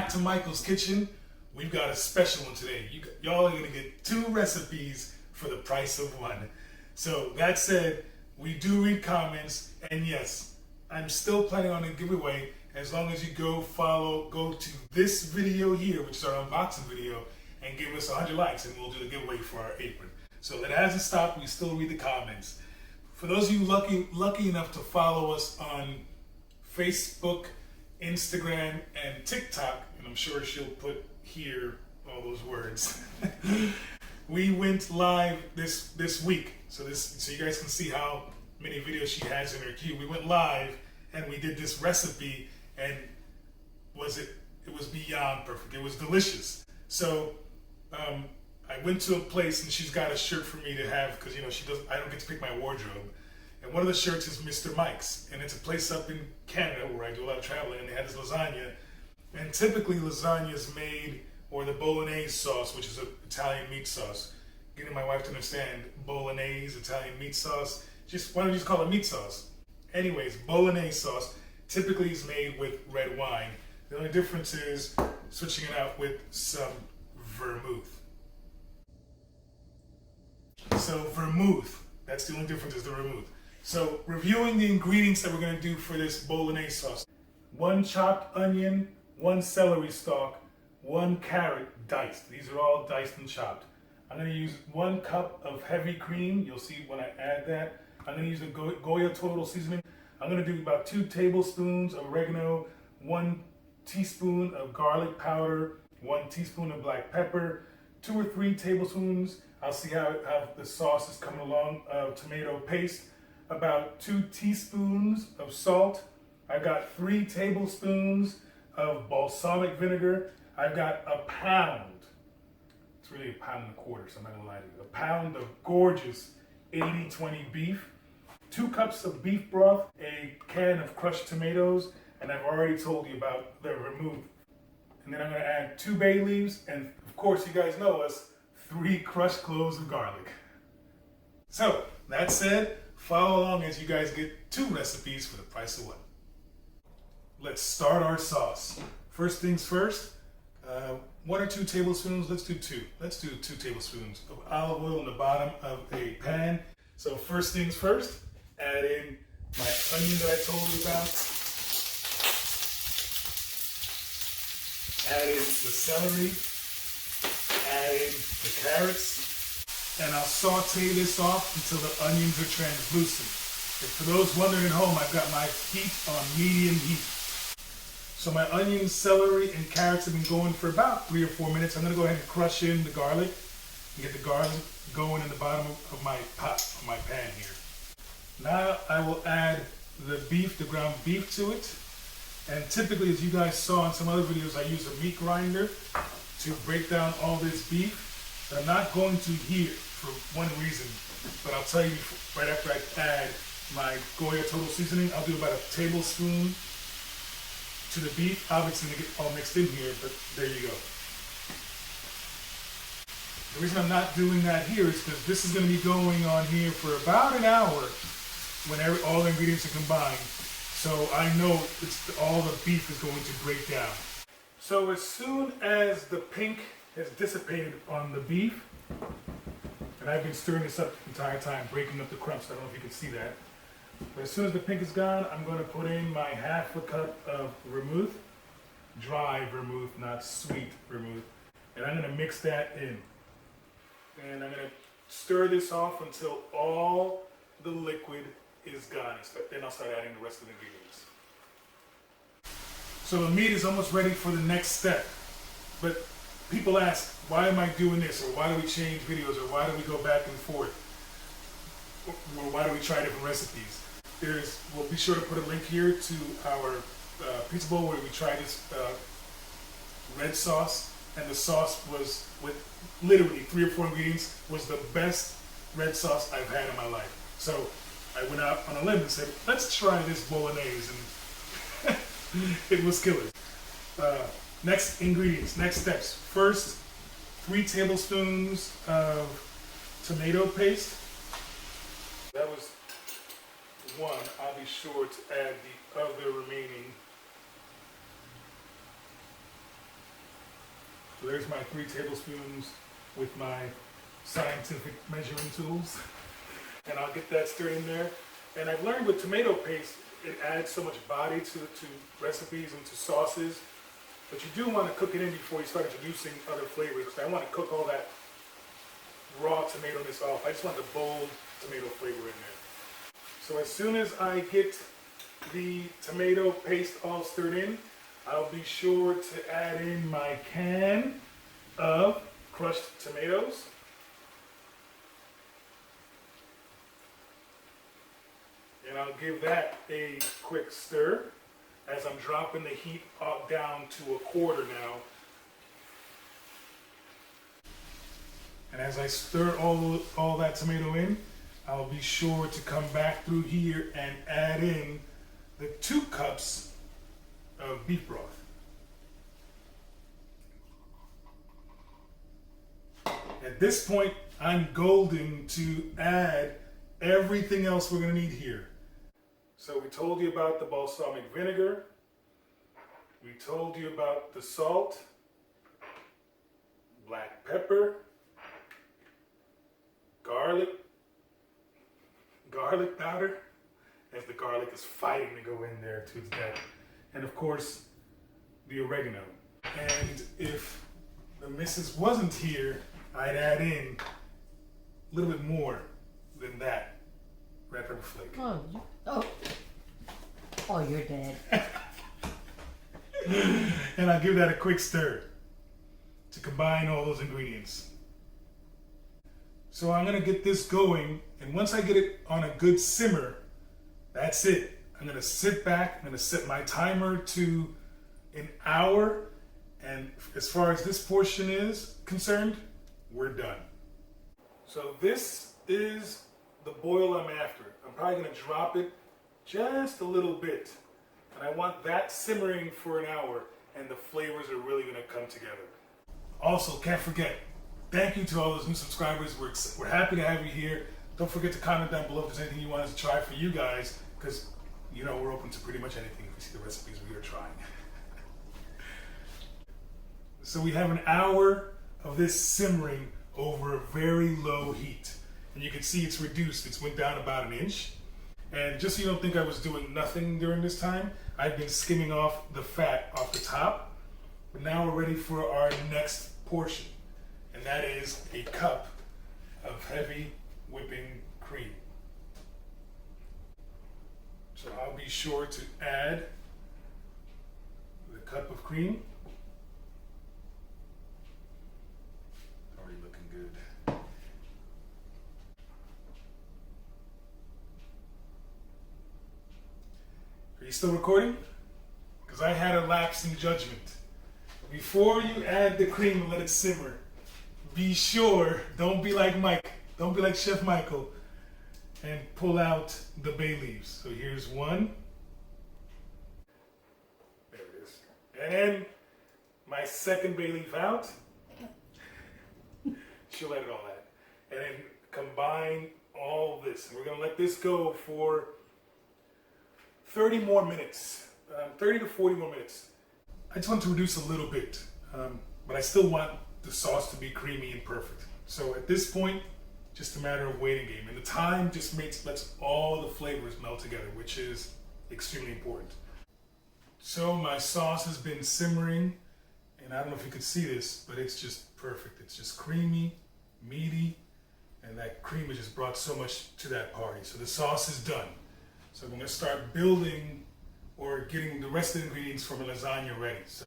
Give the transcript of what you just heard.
back to Michael's Kitchen. We've got a special one today. Y'all are gonna get 2 recipes for the price of 1. So that said, we do read comments, and yes, I'm still planning on a giveaway as long as you go to this video here, which is our unboxing video, and give us 100 likes, and we'll do the giveaway for our apron. So it hasn't stopped. We still read the comments. For those of you lucky enough to follow us on Facebook, Instagram, and TikTok, and I'm sure she'll put here all those words. We went live this week, so you guys can see how many videos she has in her queue. We went live and we did this recipe, and it was beyond perfect. It was delicious. So I went to a place and she's got a shirt for me to have because I don't get to pick my wardrobe. And one of the shirts is Mr. Mike's, and it's a place up in Canada where I do a lot of traveling, and they had this lasagna. And typically lasagna is made, or the Bolognese sauce, which is an Italian meat sauce. Getting my wife to understand Bolognese, Italian meat sauce. Why don't you just call it meat sauce? Anyways, Bolognese sauce typically is made with red wine. The only difference is switching it out with some vermouth. So vermouth, that's the only difference, is the vermouth. So reviewing the ingredients that we're going to do for this Bolognese sauce. 1 chopped onion, 1 celery stalk, 1 carrot diced. These are all diced and chopped. I'm going to use 1 cup of heavy cream. You'll see when I add that. I'm going to use the Goya Total Seasoning. I'm going to do about 2 tablespoons of oregano, 1 teaspoon of garlic powder, 1 teaspoon of black pepper, 2 or 3 tablespoons. I'll see how the sauce is coming along of tomato paste. About 2 teaspoons of salt. I've got 3 tablespoons of balsamic vinegar. I've got a pound. It's really a pound and a quarter, so I'm not gonna lie to you. A pound of gorgeous 80-20 beef. 2 cups of beef broth, a can of crushed tomatoes, and I've already told you about the vermouth. And then I'm gonna add 2 bay leaves, and of course you guys know us, 3 crushed cloves of garlic. So, that said, follow along as you guys get 2 recipes for the price of 1. Let's start our sauce. First things first, 1 or 2 tablespoons, let's do 2. Let's do 2 tablespoons of olive oil in the bottom of a pan. So first things first, add in my onion that I told you about. Add in the celery. Add in the carrots. And I'll saute this off until the onions are translucent. And for those wondering at home, I've got my heat on medium heat. So my onions, celery, and carrots have been going for about 3 or 4 minutes. I'm going to go ahead and crush in the garlic and get the garlic going in the bottom of my pot, of my pan here. Now I will add the beef, the ground beef to it. And typically, as you guys saw in some other videos, I use a meat grinder to break down all this beef. I'm not going to here for one reason, but I'll tell you right after I add my Goya Total Seasoning. I'll do about a tablespoon to the beef. Obviously, to get all mixed in here, but there you go. The reason I'm not doing that here is because this is going to be going on here for about an hour when all the ingredients are combined. So I know all the beef is going to break down. So as soon as the pink has dissipated on the beef, and I've been stirring this up the entire time, breaking up the crumbs, so I don't know if you can see that. But as soon as the pink is gone, I'm going to put in my ½ a cup of vermouth, dry vermouth, not sweet vermouth, and I'm going to mix that in. And I'm going to stir this off until all the liquid is gone. Then I'll start adding the rest of the ingredients. So the meat is almost ready for the next step. But people ask, why am I doing this? Or why do we change videos? Or why do we go back and forth? Or why do we try different recipes? We'll be sure to put a link here to our pizza bowl where we tried this red sauce. And the sauce was, with literally 3 or 4 ingredients, was the best red sauce I've had in my life. So I went out on a limb and said, let's try this Bolognese, and it was killer. Next ingredients, next steps. First, 3 tablespoons of tomato paste. That was 1. I'll be sure to add the other remaining So there's my 3 tablespoons with my scientific measuring tools. And I'll get that stirred in there. And I've learned with tomato paste, it adds so much body to recipes and to sauces. But you do want to cook it in before you start introducing other flavors. Because I want to cook all that raw tomato-ness off. I just want the bold tomato flavor in there. So as soon as I get the tomato paste all stirred in, I'll be sure to add in my can of crushed tomatoes. And I'll give that a quick stir as I'm dropping the heat down to a quarter now. And as I stir all that tomato in, I'll be sure to come back through here and add in the 2 cups of beef broth. At this point, I'm golden to add everything else we're going to need here. So we told you about the balsamic vinegar. We told you about the salt, black pepper, garlic powder, as the garlic is fighting to go in there to its death. And of course, the oregano. And if the missus wasn't here, I'd add in a little bit more than that red pepper flake. Oh, you're dead. And I'll give that a quick stir to combine all those ingredients. So I'm gonna get this going, and once I get it on a good simmer, that's it. I'm gonna sit back, I'm gonna set my timer to an hour, and as far as this portion is concerned, we're done. So this is the boil I'm after. I'm probably gonna drop it just a little bit. And I want that simmering for an hour, and the flavors are really gonna come together. Also, can't forget, thank you to all those new subscribers. We're happy to have you here. Don't forget to comment down below if there's anything you want us to try for you guys, because you know we're open to pretty much anything if we see the recipes we are trying. So we have an hour of this simmering over a very low heat. And you can see it's reduced. It's went down about 1 inch. And just so you don't think I was doing nothing during this time, I've been skimming off the fat off the top. But now we're ready for our next portion. And that is a cup of heavy whipping cream. So I'll be sure to add the cup of cream. Already looking good. Are you still recording? Because I had a lapse in judgment. Before you add the cream and let it simmer, be sure, don't be like Mike, don't be like Chef Michael, and pull out the bay leaves. So here's one. There it is. And then my second bay leaf out. She'll edit all that. And then combine all this. And we're gonna let this go for 30 more minutes, 30 to 40 more minutes. I just want to reduce a little bit, but I still want the sauce to be creamy and perfect. So at this point, just a matter of waiting game. And the time just lets all the flavors melt together, which is extremely important. So my sauce has been simmering, and I don't know if you could see this, but it's just perfect. It's just creamy, meaty, and that cream has just brought so much to that party. So the sauce is done. So I'm gonna start building or getting the rest of the ingredients from a lasagna ready. So